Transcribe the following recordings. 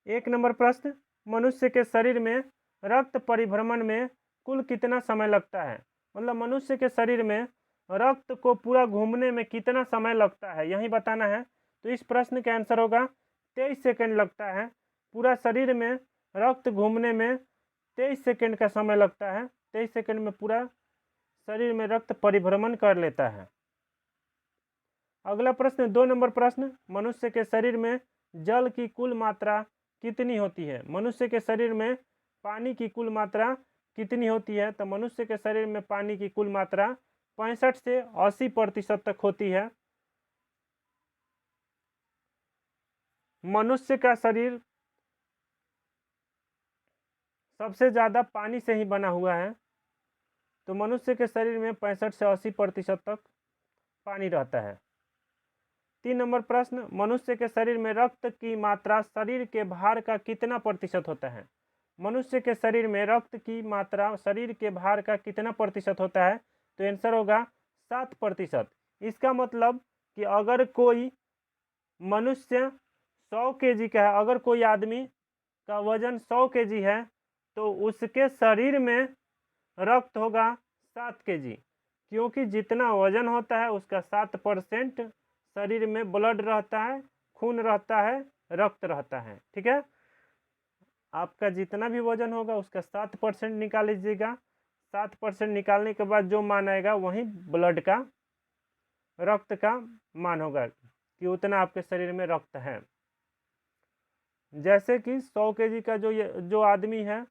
एक नंबर प्रश्न, मनुष्य के शरीर में रक्त परिभ्रमण में कुल कितना समय लगता है? मतलब मनुष्य के शरीर में रक्त को पूरा घूमने में कितना समय लगता है, यही बताना है। तो इस प्रश्न का आंसर होगा 23 सेकंड लगता है। पूरा शरीर में रक्त घूमने में 23 सेकंड का समय लगता है। 23 सेकंड में पूरा शरीर में रक्त परिभ्रमण कर लेता है। अगला प्रश्न 2 नंबर प्रश्न, मनुष्य के शरीर में जल की कुल मात्रा कितनी होती है? मनुष्य के शरीर में पानी की कुल मात्रा कितनी होती है? तो मनुष्य के शरीर में पानी की कुल मात्रा 65 से 80% तक होती है। मनुष्य का शरीर सबसे ज़्यादा पानी से ही बना हुआ है, तो मनुष्य के शरीर में 65 से 80% तक पानी रहता है। 3 नंबर प्रश्न, मनुष्य के शरीर में रक्त की मात्रा शरीर के भार का कितना प्रतिशत होता है? मनुष्य के शरीर में रक्त की मात्रा शरीर के भार का कितना प्रतिशत होता है? तो आंसर होगा 7%। इसका मतलब कि अगर कोई मनुष्य 100 केजी का है, अगर कोई आदमी का वजन 100 केजी है, तो उसके शरीर में रक्त होगा 7 केजी, क्योंकि जितना वजन होता है उसका 7% शरीर में ब्लड रहता है, खून रहता है, रक्त रहता है। ठीक है, आपका जितना भी वजन होगा उसका 7% निकाल लीजिएगा। 7% निकालने के बाद जो मान आएगा वही ब्लड का, रक्त का मान होगा कि उतना आपके शरीर में रक्त है। जैसे कि 100 केजी का जो आदमी है,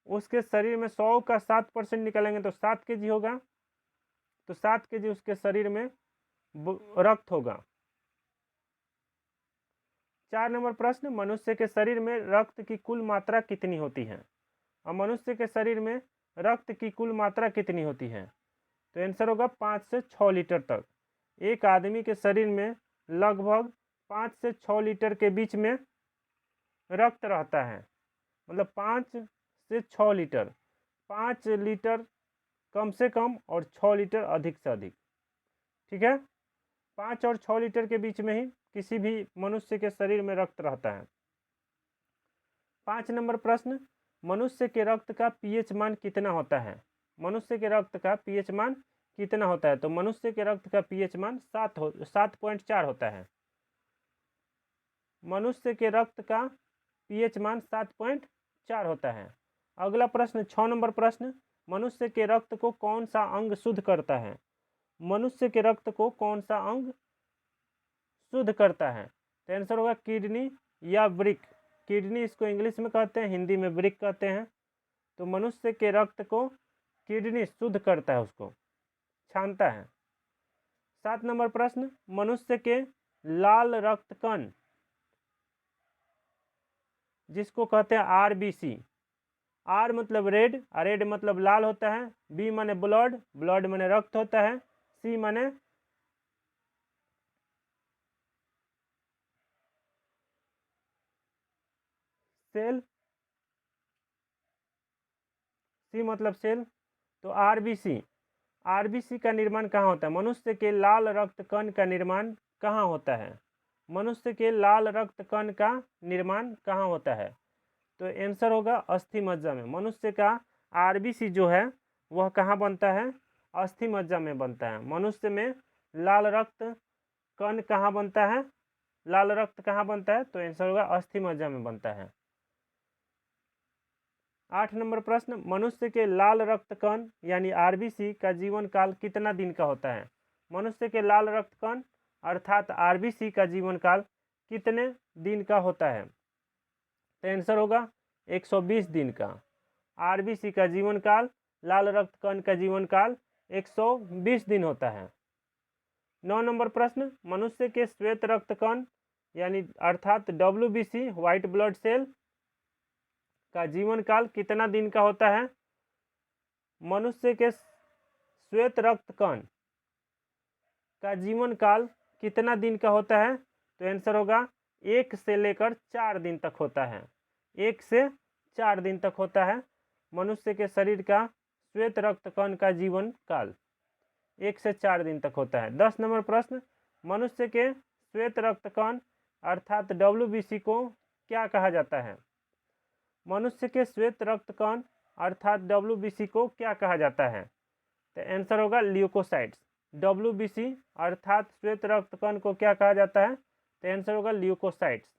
उसके शरीर में 100 का 7% निकालेंगे तो 7 केजी होगा, तो 7 केजी उसके शरीर में रक्त होगा। 4 नंबर प्रश्न, मनुष्य के शरीर में रक्त की कुल मात्रा कितनी होती है? और मनुष्य के शरीर में रक्त की कुल मात्रा कितनी होती है? तो आंसर होगा 5 से 6 लीटर तक। एक आदमी के शरीर में लगभग 5 से 6 लीटर के बीच में रक्त रहता है। मतलब 5 से 6 लीटर, 5 लीटर कम से कम और 6 लीटर अधिक से अधिक। ठीक है, 5 और 6 लीटर के बीच में ही किसी भी मनुष्य के शरीर में रक्त रहता है। 5 नंबर प्रश्न, मनुष्य के रक्त का पीएच मान कितना होता है? मनुष्य के रक्त का पीएच मान कितना होता है? तो मनुष्य के रक्त का पीएच मान 7.4 होता है। मनुष्य के रक्त का पीएच मान 7.4 होता है। अगला प्रश्न 6 नंबर प्रश्न, मनुष्य के रक्त को कौन सा अंग शुद्ध करता है? मनुष्य के रक्त को कौन सा अंग शुद्ध करता है? तो आंसर होगा किडनी या वृक्क। किडनी इसको इंग्लिश में कहते हैं, हिंदी में वृक्क कहते हैं। तो मनुष्य के रक्त को किडनी शुद्ध करता है, उसको छानता है। 7 नंबर प्रश्न, मनुष्य के लाल रक्त कण जिसको कहते हैं आरबीसी, आर मतलब रेड, रेड मतलब लाल होता है, बी माने ब्लड, ब्लड माने रक्त होता है, सी माने सेल, सी मतलब सेल। तो आरबीसी, आरबीसी का निर्माण कहाँ होता है? मनुष्य के लाल रक्त कण का निर्माण कहाँ होता है? मनुष्य के लाल रक्त कण का निर्माण कहाँ होता है? तो आंसर होगा अस्थि मज्जा में। मनुष्य का आरबीसी जो है वह कहाँ बनता है? अस्थि मज्जा में बनता है। मनुष्य में लाल रक्त कण कहाँ बनता है? लाल रक्त कहाँ बनता है? तो आंसर होगा अस्थि मज्जा में बनता है। 8 नंबर प्रश्न, मनुष्य के लाल रक्त कण यानी आरबीसी का जीवन काल कितना दिन का होता है? मनुष्य के लाल रक्त कण अर्थात आरबीसी का जीवन काल कितने दिन का होता है? तो आंसर होगा 120 दिन का। आरबीसी का जीवन काल, लाल रक्त कण का जीवन काल 120 दिन होता है। 9 नंबर प्रश्न, मनुष्य के श्वेत रक्त कण यानी अर्थात डब्ल्यूबीसी व्हाइट ब्लड सेल का जीवन काल कितना दिन का होता है? मनुष्य के श्वेत रक्त कण का जीवन काल कितना दिन का होता है? तो आंसर होगा 1 से लेकर 4 दिन तक होता है। 1 से 4 दिन तक होता है मनुष्य के शरीर का श्वेत रक्त कण का जीवन काल, 1 से 4 दिन तक होता है। 10 नंबर प्रश्न, मनुष्य के श्वेत रक्त कण अर्थात डब्ल्यूबीसी को क्या कहा जाता है? मनुष्य के श्वेत रक्त कण अर्थात WBC को क्या कहा जाता है? तो आंसर होगा ल्यूकोसाइट्स। WBC अर्थात श्वेत रक्त कण को क्या कहा जाता है? तो आंसर होगा ल्यूकोसाइट्स।